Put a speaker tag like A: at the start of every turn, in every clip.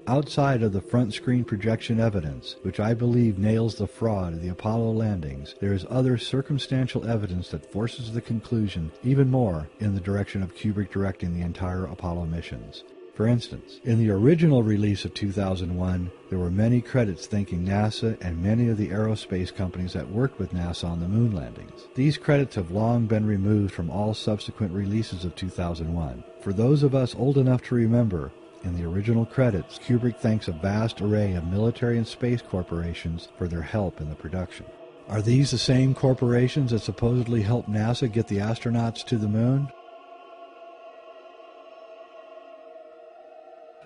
A: Outside of the front screen projection evidence, which I believe nails the fraud of the Apollo landings, there is other circumstantial evidence that forces the conclusion even more in the direction of Kubrick directing the entire Apollo missions. For instance, in the original release of 2001, there were many credits thanking NASA and many of the aerospace companies that worked with NASA on the moon landings. These credits have long been removed from all subsequent releases of 2001. For those of us old enough to remember, in the original credits, Kubrick thanks a vast array of military and space corporations for their help in the production. Are these the same corporations that supposedly helped NASA get the astronauts to the moon?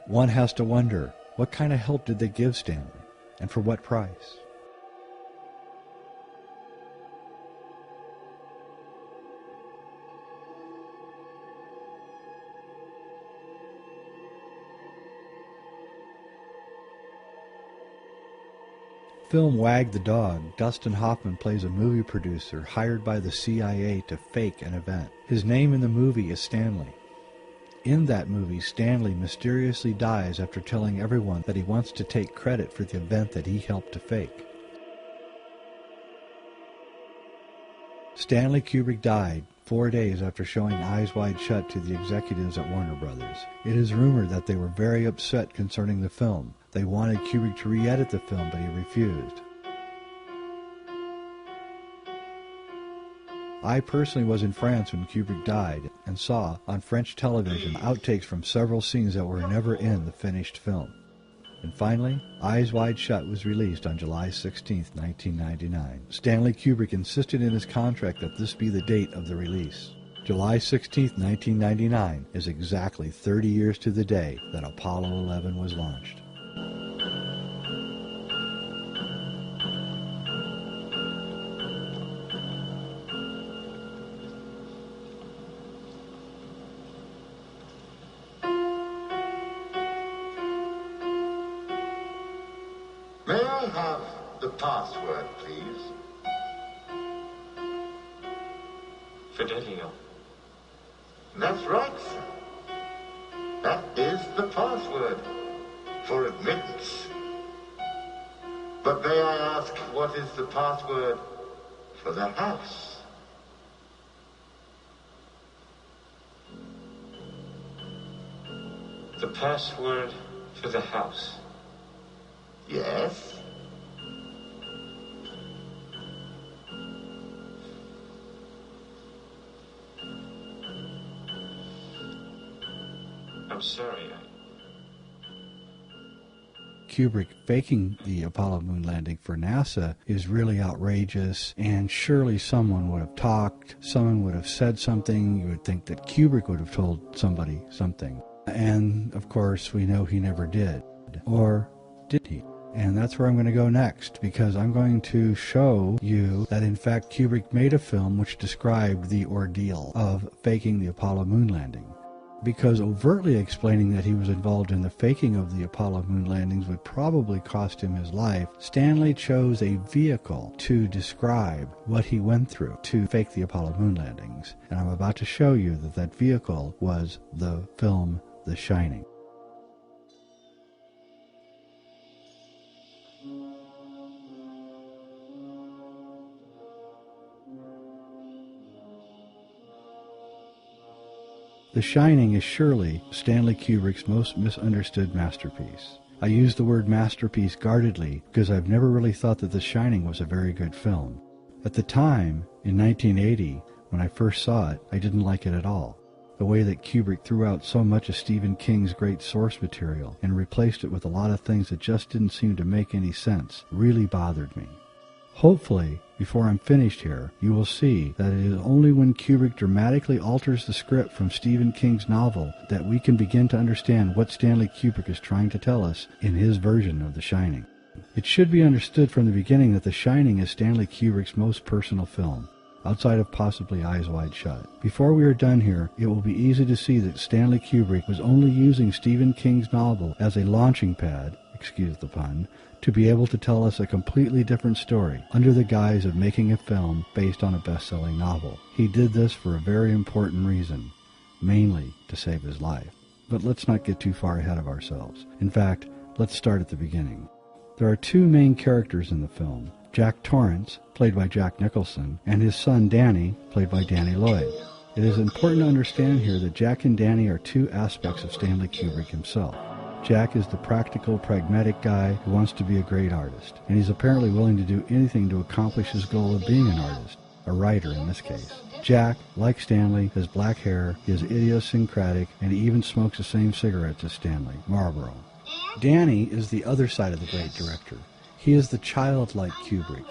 A: One has to wonder, what kind of help did they give Stanley, and for what price? Film Wag the Dog, Dustin Hoffman plays a movie producer hired by the CIA to fake an event. His name in the movie is Stanley. In that movie, Stanley mysteriously dies after telling everyone that he wants to take credit for the event that he helped to fake. Stanley Kubrick died 4 days after showing Eyes Wide Shut to the executives at Warner Brothers. It is rumored that they were very upset concerning the film. They wanted Kubrick to re-edit the film, but he refused. I personally was in France when Kubrick died and saw on French television outtakes from several scenes that were never in the finished film. And finally, Eyes Wide Shut was released on July 16, 1999. Stanley Kubrick insisted in his contract that this be the date of the release. July 16, 1999 is exactly 30 years to the day that Apollo 11 was launched.
B: May I have the password, please?
C: Fidelio.
B: That's right, sir. That is the password for admittance. But may I ask, what is the password for the house?
C: The password for the house.
B: Yes?
C: I'm sorry,
A: Kubrick faking the Apollo moon landing for NASA is really outrageous, and surely someone would have talked, someone would have said something. You would think that Kubrick would have told somebody something. And, of course, we know he never did. Or did he? And that's where I'm going to go next, because I'm going to show you that, in fact, Kubrick made a film which described the ordeal of faking the Apollo moon landing. Because overtly explaining that he was involved in the faking of the Apollo moon landings would probably cost him his life, Stanley chose a vehicle to describe what he went through to fake the Apollo moon landings. And I'm about to show you that that vehicle was the film The Shining. The Shining is surely Stanley Kubrick's most misunderstood masterpiece. I use the word masterpiece guardedly because I've never really thought that The Shining was a very good film. At the time, in 1980, when I first saw it, I didn't like it at all. The way that Kubrick threw out so much of Stephen King's great source material and replaced it with a lot of things that just didn't seem to make any sense really bothered me. Hopefully, before I'm finished here, you will see that it is only when Kubrick dramatically alters the script from Stephen King's novel that we can begin to understand what Stanley Kubrick is trying to tell us in his version of The Shining. It should be understood from the beginning that The Shining is Stanley Kubrick's most personal film, outside of possibly Eyes Wide Shut. Before we are done here, it will be easy to see that Stanley Kubrick was only using Stephen King's novel as a launching pad, excuse the pun, to be able to tell us a completely different story under the guise of making a film based on a best-selling novel. He did this for a very important reason, mainly to save his life. But let's not get too far ahead of ourselves. In fact, Let's start at the beginning. There are two main characters in the film, Jack Torrance, played by Jack Nicholson, and his son Danny, played by Danny Lloyd. It is important to understand here that Jack and Danny are two aspects of Stanley Kubrick himself. Jack is the practical, pragmatic guy who wants to be a great artist, and he's apparently willing to do anything to accomplish his goal of being an artist, a writer in this case. Jack, like Stanley, has black hair, he is idiosyncratic, and he even smokes the same cigarettes as Stanley, Marlboro. Danny is the other side of the great director. He is the childlike Kubrick.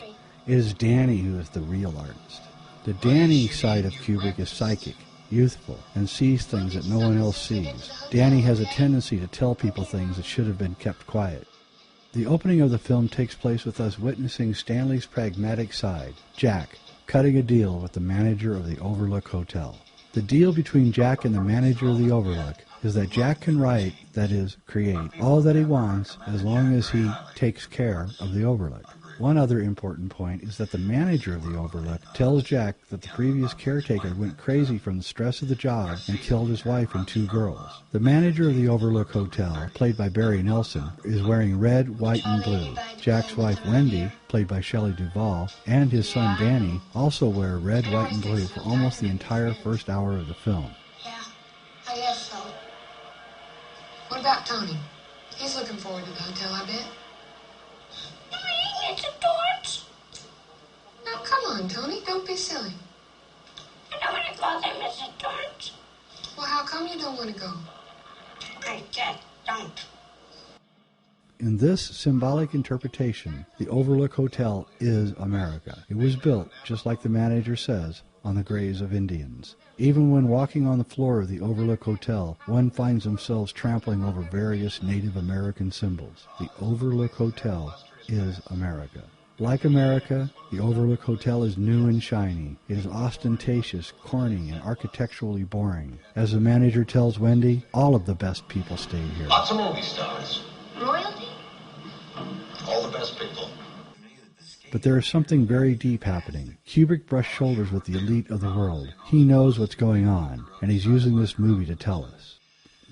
A: It is Danny who is the real artist. The Danny side of Kubrick is psychic, youthful, and sees things that no one else sees. Danny has a tendency to tell people things that should have been kept quiet. The opening of the film takes place with us witnessing Stanley's pragmatic side, Jack, cutting a deal with the manager of the Overlook Hotel. The deal between Jack and the manager of the Overlook is that Jack can write, that is, create, all that he wants as long as he takes care of the Overlook. One other important point is that the manager of the Overlook tells Jack that the previous caretaker went crazy from the stress of the job and killed his wife and two girls. The manager of the Overlook Hotel, played by Barry Nelson, is wearing red, white, and blue. Jack's wife Wendy, played by Shelley Duvall, and his son Danny also wear red, white, and blue for almost the entire first hour of the film.
D: Yeah, I guess so. What about Tony? He's looking forward to the hotel, I bet.
E: It's a torch.
D: Now, come on, Tony. Don't be silly.
E: I don't want to go there, Mrs. Torch.
D: Well, how come you don't want to go?
E: I just don't.
A: In this symbolic interpretation, the Overlook Hotel is America. It was built, just like the manager says, on the graves of Indians. Even when walking on the floor of the Overlook Hotel, one finds themselves trampling over various Native American symbols. The Overlook Hotel is America. Like America, the Overlook Hotel is new and shiny. It is ostentatious, corny, and architecturally boring. As the manager tells Wendy, all of the best people stay here.
F: Lots of movie stars.
E: Royalty?
F: All the best people.
A: But there is something very deep happening. Kubrick brushed shoulders with the elite of the world. He knows what's going on, and he's using this movie to tell us.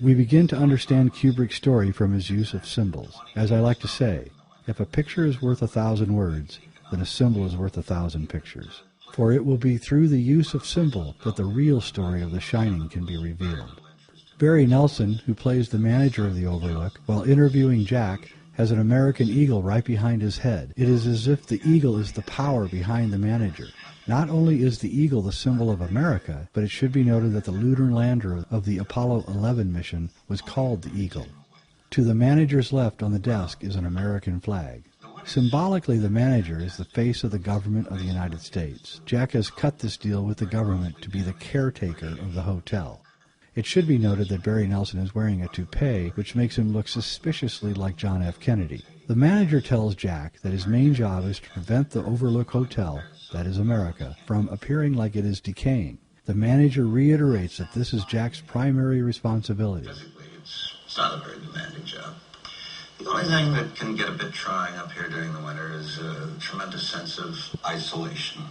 A: We begin to understand Kubrick's story from his use of symbols. As I like to say, if a picture is worth 1,000 words, then a symbol is worth 1,000 pictures. For it will be through the use of symbol that the real story of The Shining can be revealed. Barry Nelson, who plays the manager of the Overlook, while interviewing Jack, has an American eagle right behind his head. It is as if the eagle is the power behind the manager. Not only is the eagle the symbol of America, but it should be noted that the lunar lander of the Apollo 11 mission was called the Eagle. To the manager's left on the desk is an American flag. Symbolically, the manager is the face of the government of the United States. Jack has cut this deal with the government to be the caretaker of the hotel. It should be noted that Barry Nelson is wearing a toupee, which makes him look suspiciously like John F. Kennedy. The manager tells Jack that his main job is to prevent the Overlook Hotel, that is America, from appearing like it is decaying. The manager reiterates that this is Jack's primary responsibility.
F: It's not a very demanding job. The only thing that can get a bit trying up here during the winter is a tremendous sense of isolation.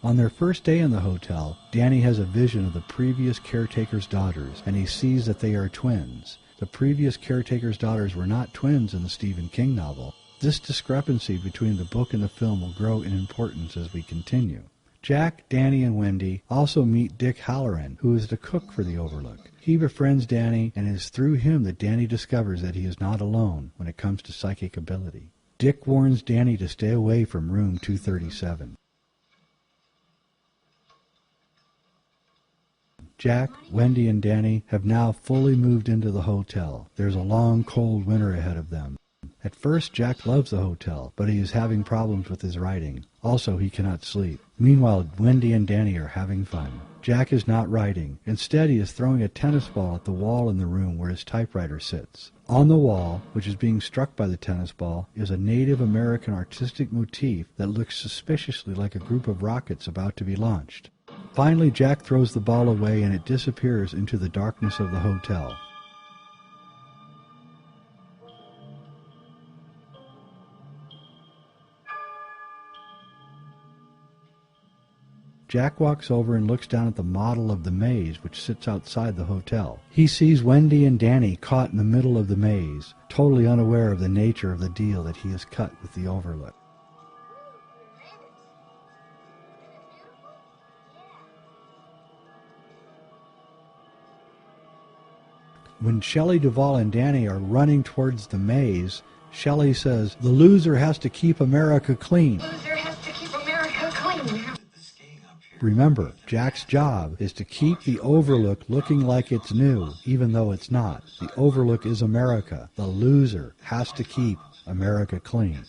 A: On their first day in the hotel, Danny has a vision of the previous caretaker's daughters, and he sees that they are twins. The previous caretaker's daughters were not twins in the Stephen King novel. This discrepancy between the book and the film will grow in importance as we continue. Jack, Danny, and Wendy also meet Dick Halloran, who is the cook for the Overlook. He befriends Danny, and it is through him that Danny discovers that he is not alone when it comes to psychic ability. Dick warns Danny to stay away from room 237. Jack, Wendy, and Danny have now fully moved into the hotel. There's a long, cold winter ahead of them. At first, Jack loves the hotel, but he is having problems with his writing. Also, he cannot sleep. Meanwhile, Wendy and Danny are having fun. Jack is not writing. Instead, he is throwing a tennis ball at the wall in the room where his typewriter sits. On the wall, which is being struck by the tennis ball, is a Native American artistic motif that looks suspiciously like a group of rockets about to be launched. Finally, Jack throws the ball away and it disappears into the darkness of the hotel. Jack walks over and looks down at the model of the maze which sits outside the hotel. He sees Wendy and Danny caught in the middle of the maze, totally unaware of the nature of the deal that he has cut with the Overlook. When Shelley Duvall and Danny are running towards the maze, Shelley says, "The loser has to keep America clean."
D: Loser has to keep America clean.
A: Remember, Jack's job is to keep the Overlook looking like it's new, even though it's not. The Overlook is America. The loser has to keep America clean.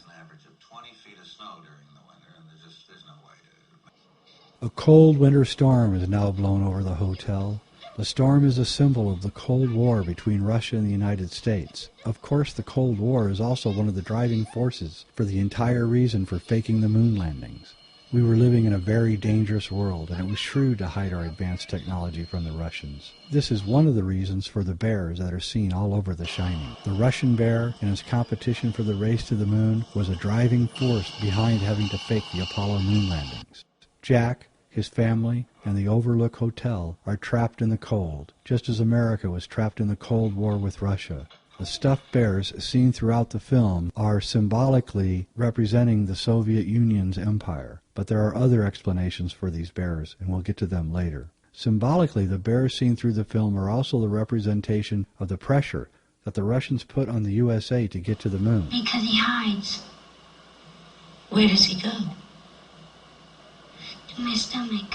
A: A cold winter storm has now blown over the hotel. The storm is a symbol of the Cold War between Russia and the United States. Of course, the Cold War is also one of the driving forces for the entire reason for faking the moon landings. We were living in a very dangerous world, and it was shrewd to hide our advanced technology from the Russians. This is one of the reasons for the bears that are seen all over The Shining. The Russian bear, in his competition for the race to the moon, was a driving force behind having to fake the Apollo moon landings. Jack, his family, and the Overlook Hotel are trapped in the cold, just as America was trapped in the Cold War with Russia. The stuffed bears seen throughout the film are symbolically representing the Soviet Union's empire, but there are other explanations for these bears, and we'll get to them later. Symbolically, the bears seen through the film are also the representation of the pressure that the Russians put on the USA to get to the moon.
E: Because he hides. Where does he go? To my stomach.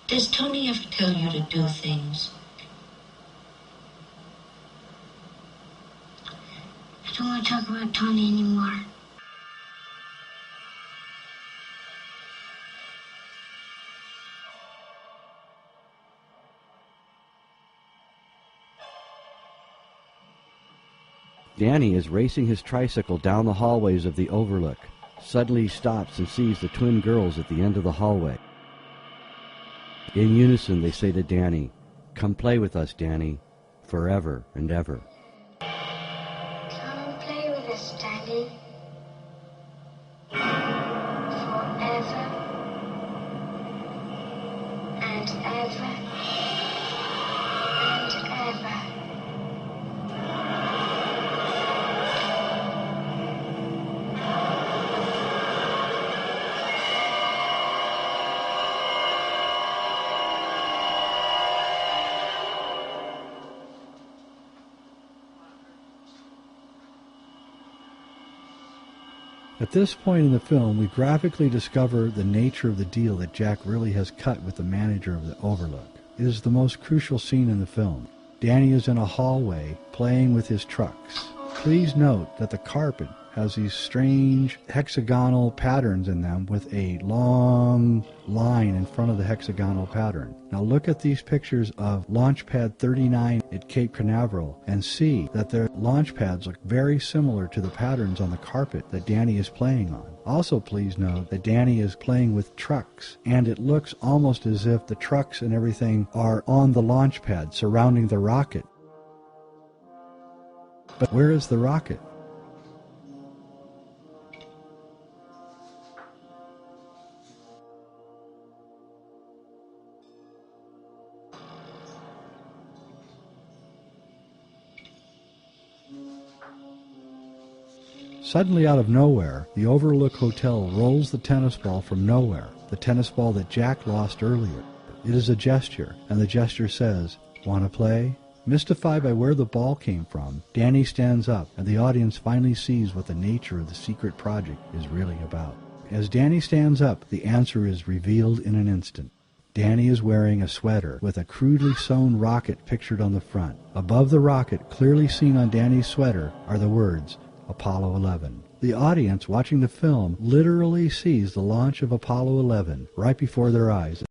E: Does Tony ever tell you to do things? I don't want to talk about Tony anymore.
G: Danny is racing his tricycle down the hallways of the Overlook. Suddenly he stops and sees the twin girls at the end of the hallway. In unison they say to Danny, "Come play with us, Danny, forever and ever."
E: Come play with us, Stanley. Forever and ever and ever.
A: At this point in the film, we graphically discover the nature of the deal that Jack really has cut with the manager of the Overlook. It is the most crucial scene in the film. Danny is in a hallway playing with his trucks. Please note that the carpet has these strange hexagonal patterns in them with a long line in front of the hexagonal pattern. Now look at these pictures of Launch Pad 39 at Cape Canaveral and see that their launch pads look very similar to the patterns on the carpet that Danny is playing on. Also, please note that Danny is playing with trucks, and it looks almost as if the trucks and everything are on the launch pad surrounding the rocket. But where is the rocket? Suddenly out of nowhere, the Overlook Hotel rolls the tennis ball from nowhere, the tennis ball that Jack lost earlier. It is a gesture, and the gesture says, "Want to play?" Mystified by where the ball came from, Danny stands up, and the audience finally sees what the nature of the secret project is really about. As Danny stands up, the answer is revealed in an instant. Danny is wearing a sweater with a crudely sewn rocket pictured on the front. Above the rocket, clearly seen on Danny's sweater, are the words, Apollo 11. The audience watching the film literally sees the launch of Apollo 11 right before their eyes.